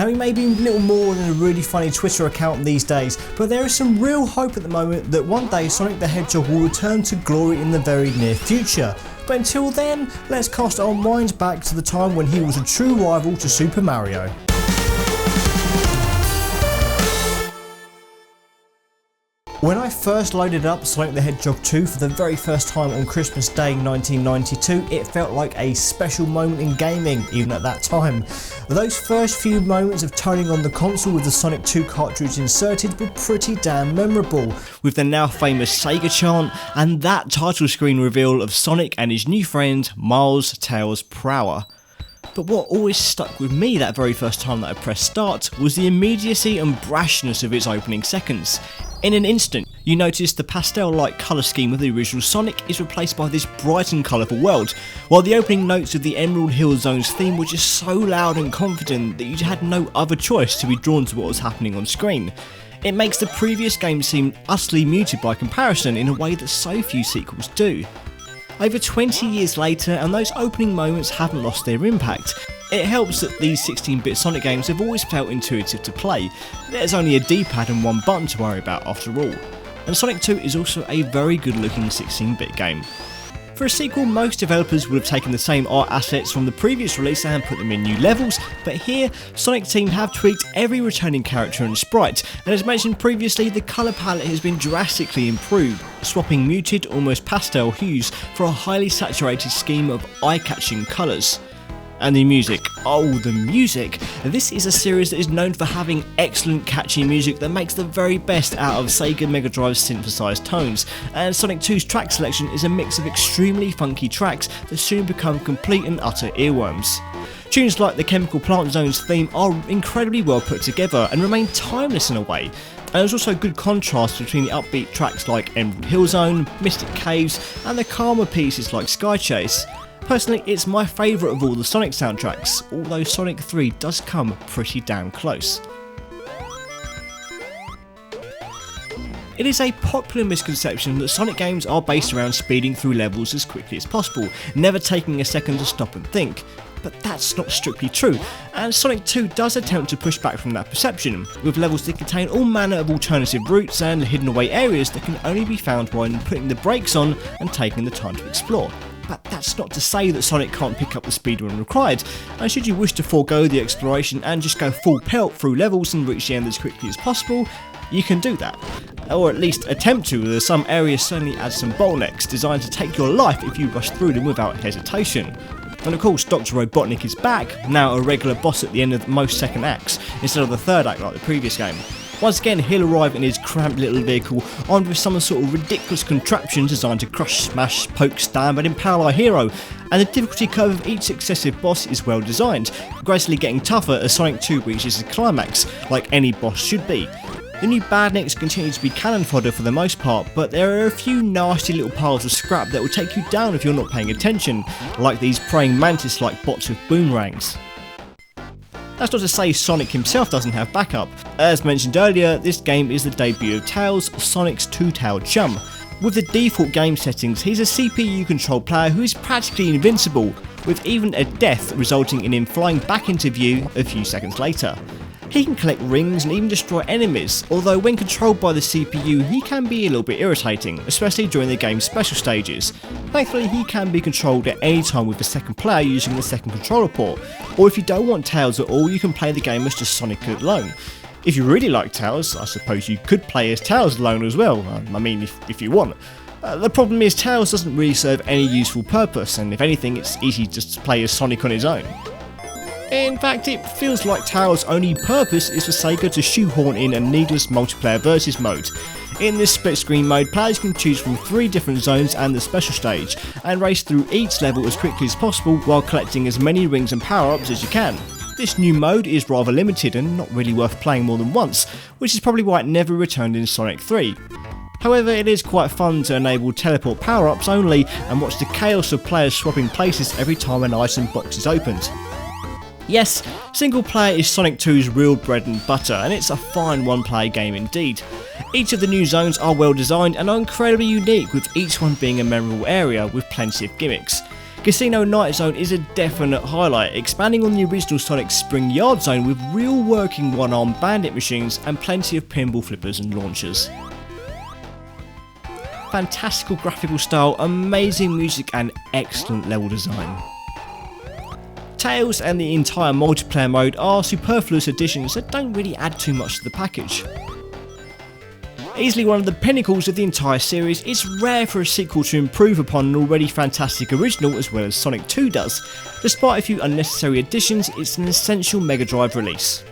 having maybe little more than a really funny Twitter account these days, but there is some real hope at the moment that one day Sonic the Hedgehog will return to glory in the very near future. But until then, let's cast our minds back to the time when he was a true rival to Super Mario. When I first loaded up Sonic the Hedgehog 2 for the very first time on Christmas Day 1992, it felt like a special moment in gaming, even at that time. Those first few moments of turning on the console with the Sonic 2 cartridge inserted were pretty damn memorable, with the now famous SEGA chant and that title screen reveal of Sonic and his new friend Miles Tails Prower. But what always stuck with me that very first time that I pressed start was the immediacy and brashness of its opening seconds. In an instant, you notice the pastel-like colour scheme of the original Sonic is replaced by this bright and colourful world, while the opening notes of the Emerald Hill Zone's theme were just so loud and confident that you had no other choice to be drawn to what was happening on screen. It makes the previous game seem utterly muted by comparison in a way that so few sequels do. Over 20 years later, and those opening moments haven't lost their impact. It helps that these 16-bit Sonic games have always felt intuitive to play. There's only a D-pad and one button to worry about after all. And Sonic 2 is also a very good looking 16-bit game. For a sequel, most developers would have taken the same art assets from the previous release and put them in new levels, but here, Sonic team have tweaked every returning character and sprite, and as mentioned previously, the colour palette has been drastically improved, swapping muted, almost pastel hues for a highly saturated scheme of eye-catching colours. And the music, oh the music! This is a series that is known for having excellent catchy music that makes the very best out of SEGA Mega Drive's synthesized tones, and Sonic 2's track selection is a mix of extremely funky tracks that soon become complete and utter earworms. Tunes like the Chemical Plant Zone's theme are incredibly well put together and remain timeless in a way, and there's also a good contrast between the upbeat tracks like Emerald Hill Zone, Mystic Caves, and the calmer pieces like Sky Chase. Personally, it's my favourite of all the Sonic soundtracks, although Sonic 3 does come pretty damn close. It is a popular misconception that Sonic games are based around speeding through levels as quickly as possible, never taking a second to stop and think. But that's not strictly true, and Sonic 2 does attempt to push back from that perception, with levels that contain all manner of alternative routes and hidden away areas that can only be found when putting the brakes on and taking the time to explore. But that's not to say that Sonic can't pick up the speed when required, and should you wish to forego the exploration and just go full pelt through levels and reach the end as quickly as possible, you can do that. Or at least attempt to, as some areas certainly add some bottlenecks designed to take your life if you rush through them without hesitation. And of course, Dr. Robotnik is back, now a regular boss at the end of most second acts, instead of the third act like the previous game. Once again, he'll arrive in his cramped little vehicle armed with some sort of ridiculous contraption designed to crush, smash, poke, stab and impale our hero, and the difficulty curve of each successive boss is well designed, gradually getting tougher as Sonic 2 reaches its climax, like any boss should be. The new badniks continue to be cannon fodder for the most part, but there are a few nasty little piles of scrap that will take you down if you're not paying attention, like these praying mantis-like bots with boomerangs. That's not to say Sonic himself doesn't have backup. As mentioned earlier, this game is the debut of Tails, Sonic's two-tailed chum. With the default game settings, he's a CPU-controlled player who is practically invincible, with even a death resulting in him flying back into view a few seconds later. He can collect rings and even destroy enemies, although when controlled by the CPU he can be a little bit irritating, especially during the game's special stages. Thankfully he can be controlled at any time with the second player using the second controller port, or if you don't want Tails at all you can play the game as just Sonic alone. If you really like Tails, I suppose you could play as Tails alone as well, I mean if you want. The problem is Tails doesn't really serve any useful purpose, and if anything it's easy just to play as Sonic on his own. In fact, it feels like Tails' only purpose is for SEGA to shoehorn in a needless multiplayer versus mode. In this split screen mode, players can choose from 3 different zones and the special stage, and race through each level as quickly as possible while collecting as many rings and power-ups as you can. This new mode is rather limited and not really worth playing more than once, which is probably why it never returned in Sonic 3. However, it is quite fun to enable teleport power-ups only and watch the chaos of players swapping places every time an item box is opened. Yes, single player is Sonic 2's real bread and butter, and it's a fine one-player game indeed. Each of the new zones are well designed and are incredibly unique, with each one being a memorable area with plenty of gimmicks. Casino Night Zone is a definite highlight, expanding on the original Sonic Spring Yard Zone with real working one-arm bandit machines and plenty of pinball flippers and launchers. Fantastical graphical style, amazing music and excellent level design. Tails and the entire multiplayer mode are superfluous additions that don't really add too much to the package. Easily one of the pinnacles of the entire series, it's rare for a sequel to improve upon an already fantastic original as well as Sonic 2 does. Despite a few unnecessary additions, it's an essential Mega Drive release.